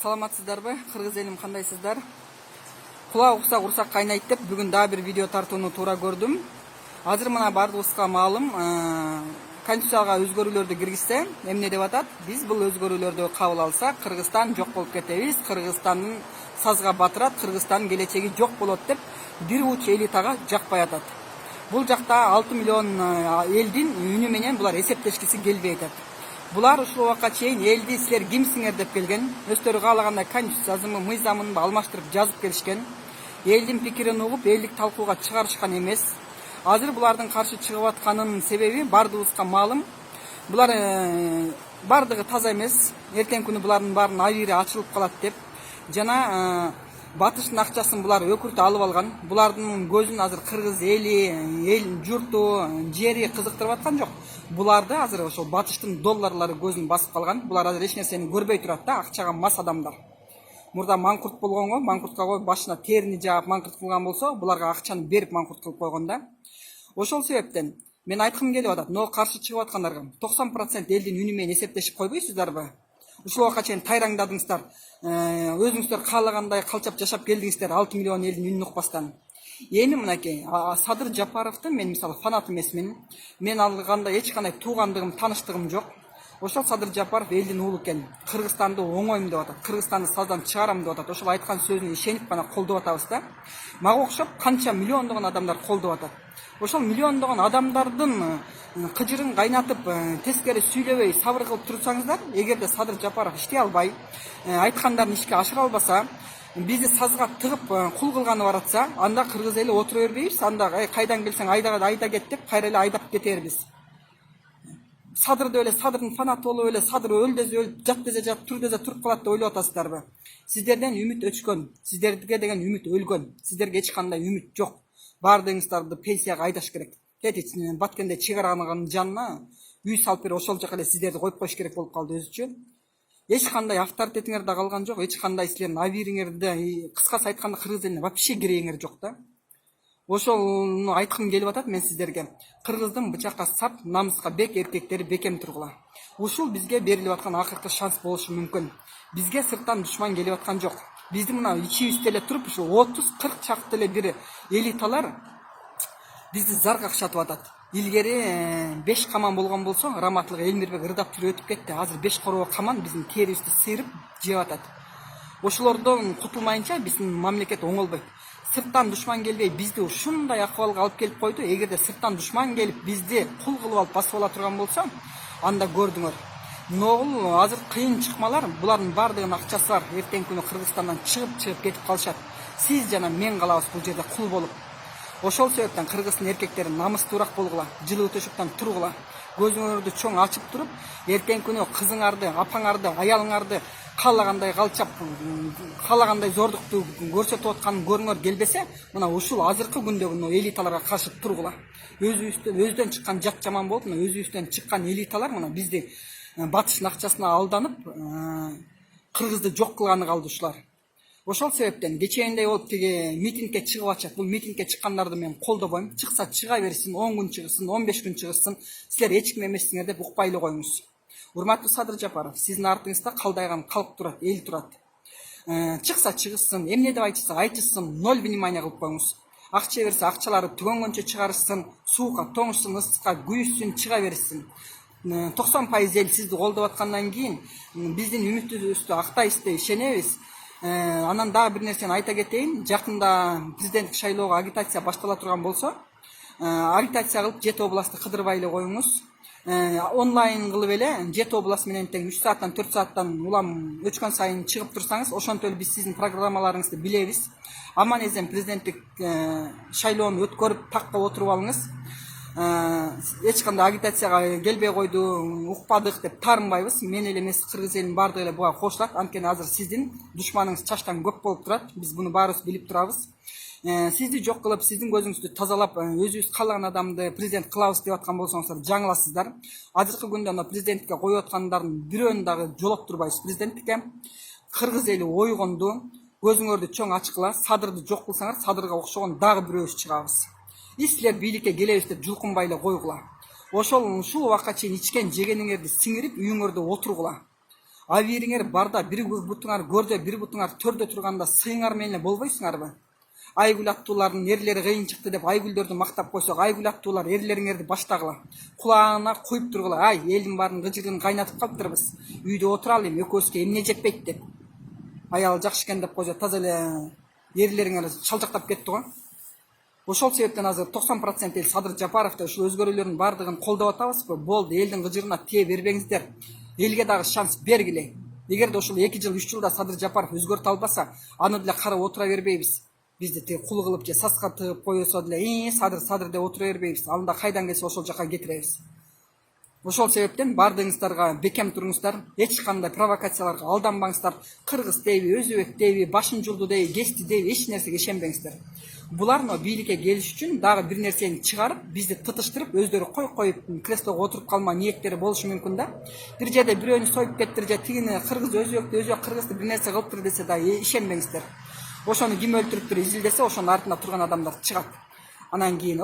Саламатсыздарбы, кыргыз элим кандайсыздар? Кулак уксак урсак кайнайт деп бүгүн дагы бир видео тартууну туура көрдүм. Азыр мына бардыгыбызга маалым, конституцияга өзгөрүүлөрдү киргизсе, эмне деп атат? Биз бул өзгөрүүлөрдү кабыл алсак, Кыргызстан жок болуп кетебиз, Кыргызстандын сазга батырат, Кыргызстандын келечеги жок болот деп бир уч элитага жакпай атат. Бул жакта 6 миллион элдин үнү менен булар эсептешкиси келбей атат. Булар ушул убакка чейин элди силер кимсиңер деп келген, өздөрү каалагандай конституцияны, мыйзамын алмаштырып жазып келишкен. Элдин пикирин угуп, элдик талкууга чыгарышкан эмес. Азыр булардын каршы чыгып атканын себеби бардыгыбызга маалым. Булар бардыгы таза эмес. Эртең күнү булардын баарынын абийири ачылып калат деп жана батыштын акчасын булар өкүртө алып алган. Булардын көзүн азыр кыргыз эли, эл журту, жери кызыктырып аткан жок. Буларды азыр ошол батыштын долларлары көзүн басып калган. Булар азыр эч нерсени көрбөй турат да, акчага мас адамдар. Мурда маңкурт болгонго, маңкуртка коюп башына терини жаап маңкурт кылган болсо, буларга акчаны берип маңкурт кылып койгон да. Ошол себептен мен айткым келип атат, но каршы чыгып аткандарга 90% элдин үнү менен эсептешип койбойсуздарбы? Ушул убакка чейин тайраңдадыңыздар, өзүңүздөр каалагандай калчап жашап келдиңиздер 6 миллион элдин үнүн укпастан. Эми мынакей Садыр Жапаровдун мен мисалы фанат эмесмин. Мен алганда эч кандай туугандыгым, тааныштыгым жок. Ошол Садыр Жапаров элдин уулу экен. Кыргызстанды оңойм деп атат. Кыргызстанды саздан чыгарам деп атат. Ошол айткан сөзүнө ишенип гана колдоп атабыз да. Мага окшоп канча миллиондогон адамдар колдоп атат. Ошол миллиондогон адамдардын кыжырын кайнатып, тескери сүйлөбөй сабыр кылып турсаңыздар, эгерде Садыр Жапаров иштей албай, айткандарын ишке ашыра албаса, бизди сазга тыгып кул кылганы баратса, анда кыргыз эли отура бербейбиз. Анда кайдан келсең айда кет деп кайра эле айдап кетербиз. Садырды эле Садырдын фанаты болуп эле Садыр өл десе өл, жат десе жат, тур десе туруп калат деп ойлоп атасыздарбы? Сиздерден үмүт өчкөн, сиздерге деген үмүт өлгөн. Сиздерге эч кандай үмүт жок. Бардыгыңыздарды пенсияга айдаш керек. Кетич баткенде чыгарганын жанына үй салып берип ошол жака эле сиздерди коюп коюш керек болуп калды өзүчө. Эч кандай авторитетиңер да калган жок, эч кандай силердин абийириңерди, кыскасы айтканда кыргыз элине вообще керегиңер жок да. Ошону айткым келип атат мен сиздерге. Кыргыздын бычакка сап, намыска бек эркектери бекем тургула. Ушул бизге берилип аткан акыркы шанс болушу мүмкүн. Бизге сырттан душман келип аткан жок. Биздин мына ичибизде эле туруп, ушул 30-40 чакты эле бир элиталар бизди зар какшатып атат. Илгери 5 каман болгон болсо, Раматлык Элмирбек ырдап жүрүп өтүп кетти. Азыр 5 короо каман биздин терибизди сыйрып жеп атат. Ошолордон кутулмайынча биздин мамлекет оңолбойт. Сырттан душман келбей бизди ушундай акыбалга алып келип койду. Эгерде сырттан душман келип бизди кул кылып алып басып ала турган болсо, анда көрдүңөр. Ногул азыр кыйын чыкмалар, булардын бардыгынын акчасы бар. Эртең күнү Кыргызстандан чыгып кетип калышат. Сиз жана мен калабыз бул жерде кул болуп. Ошол себептен кыргыздын эркектери намыстуураак болгула, жылуу төшөктөн тургула. Көзүңөрдү чоң ачып туруп, эртең күнү кызыңарды, апаңарды, аялыңарды каалагандай калчап, каалагандай зордукту көрсөтүп атканын көрүңөр келбесе, мына ушул азыркы күндөгү элиталарга каршы тургула. Өздөн чыккан жат жаман болуп, мына өзүбүздөн чыккан элиталар мына бизди батыштын акчасына алданып, кыргызды жок кылганы калды ушулар. Ошол себептен кечээндей болуп тиги митингге чыгып атышат. Бул митингге чыккандарды мен колдобойм. Чыкса чыга берсин, 10 күн чыгышсын, 15 күн чыгышсын. Силер эч ким эмессиңер деп укпай эле коюңуз. Урматтуу Садыр Жапаров, сиздин артыңызда калдайган калк турат, эл турат. Чыкса чыгышсын, эмне деп айтышсын, 0 внимание кылып коюңуз. Акча берсе акчалары түгөнгөнчө чыгарышсын, суукка тоңушсын, ысыкка күйүшсүн, чыга берсин. 90% эл сизди колдоп аткандан кийин биздин үмүтүбүздү актайбыз деп ишенебиз. Анан дагы бир нерсени айта кетейин. Жакында президенттик шайлоого агитация баштала турган болсо, агитация кылып Жети областты кыдырбай эле коюңуз. Онлайн кылып эле Жети област менен тең 3 сааттан 4 сааттан улам өчкөн сайын чыгып турсаңыз, ошонтип эле биз сиздин программаларыңызды билебиз. Аман эзем президенттик шайлоону өткөрүп такка отуруп алыңыз. Эч кандай агитацияга келбей койду, укпадык деп таарынбайбыз. Мен эле эмес, кыргыз элинин баардыгы эле буга кошулат. Анткени азыр сиздин душманыңыз чачтан көп болуп турат. Биз буну баарыбыз билип турабыз. Сизди жок кылып, сиздин көзүңүздү тазалап, өзүбүз каалаган адамды президент кылабыз деп аткан болсоңуздар жаңыласыздар. Азыркы күндө президенттикке коюп аткандардын бирөөнү дагы жолоктурбайбыз президенттикке. Кыргыз эли ойгонду. Көзүңөрдү чоң ачкыла. Садырды жок кылсаңар, Садырга окшогон дагы бирөөбүз чыгабыз. Силер бийликке келебиз деп жулкунбай эле койгула. Ушул убакка чейин ичкен жегениңерди сиңирип, үйүңөрдө отургула. Абийириңер барда бир бутуңар көрдө, бир бутуңар төрдө турганда сыйыңар менен болбойсуңарбы? Айгүл аттуулардын эрлери кыйын чыкты деп айгүлдөрдү мактап койсок, айгүл аттуулар эрлериңерди баштагыла. Кулагына куюп тургула. Ай, элдин баарын кыжыгын кайнатып калыптырбыз. Үйдө отуралы эми экөөбүзгө эмне жетпейт деп. Аялы жакшы экен деп койсо, таза эле эрлериңер чалжактап кетти го. Ошол себептен азыр 90% эл Садыр Жапаровду ушул өзгөрүүлөрдүн баардыгын колдоп атабызбы? Болду, элдин кыжыгына тие бербеңиздер. Элге дагы шанс бергиле. Эгерде ушул 2 жыл 3 жылда Садыр Жапаров өзгөртө албаса, аны деле карап отура бербейбиз. Бизди тиги кул кылып же саска тыгып койсо деле, Садыр деп отура бербейбиз. Алында кайдан келсе ошол жака кетиребиз. Ошол себептен баардыгыңыздарга бекем туруңуздар, эч кандай провокацияларга алданбаңыздар. Кыргыз дейби, өзбек дейби, башын жулду дейби, кести дейби, эч нерсеге ишенбеңиздер. Булар бийликке келиш үчүн дагы бир нерсени чыгарып, бизди тытыштырып, өздөрү коюп креслого отуруп калма ниеттери болушу мүмкүн да. Бир жерде бирөөнү союп кеттир же тигини кыргыз өзбөктү, өзбек кыргызды бир нерсе кылыптыр десе да ишенбеңиздер. Ошону ким өлтүрүптүр изилдесе, ошонун артында турган адамдар чыгат. Анан кийин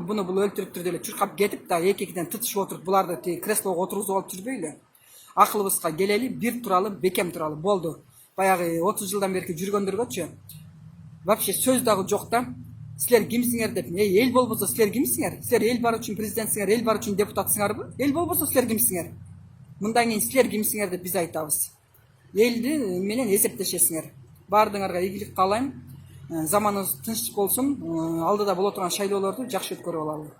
буну бул өлтүрүптүр деле чуркап кетип да эки-экиден тытышып отуруп буларды тиги креслого отургузуп алып жүрбөйлү. Акылыбызга келели, бир туралы, бекем туралы. Болду. Баягы 30 жылдан берки жүргөндөргөчү вообще сөз дагы жок да. Силер кимсиңер деп. Эл болбосо силер кимсиңер? Силер эл бар үчүн президентсиңер, эл бар үчүн депутатсыңарбы? Эл болбосо силер кимсиңер? Мындан кийин силер кимсиңер деп биз айтабыз. Элди менен эсептешесиңер. Баардыгыңарга ийгилик каалайм. Заманыбыз тынчтык болсун. Алдыда боло турган шайлоолорду жакшы өткөрүп алалы.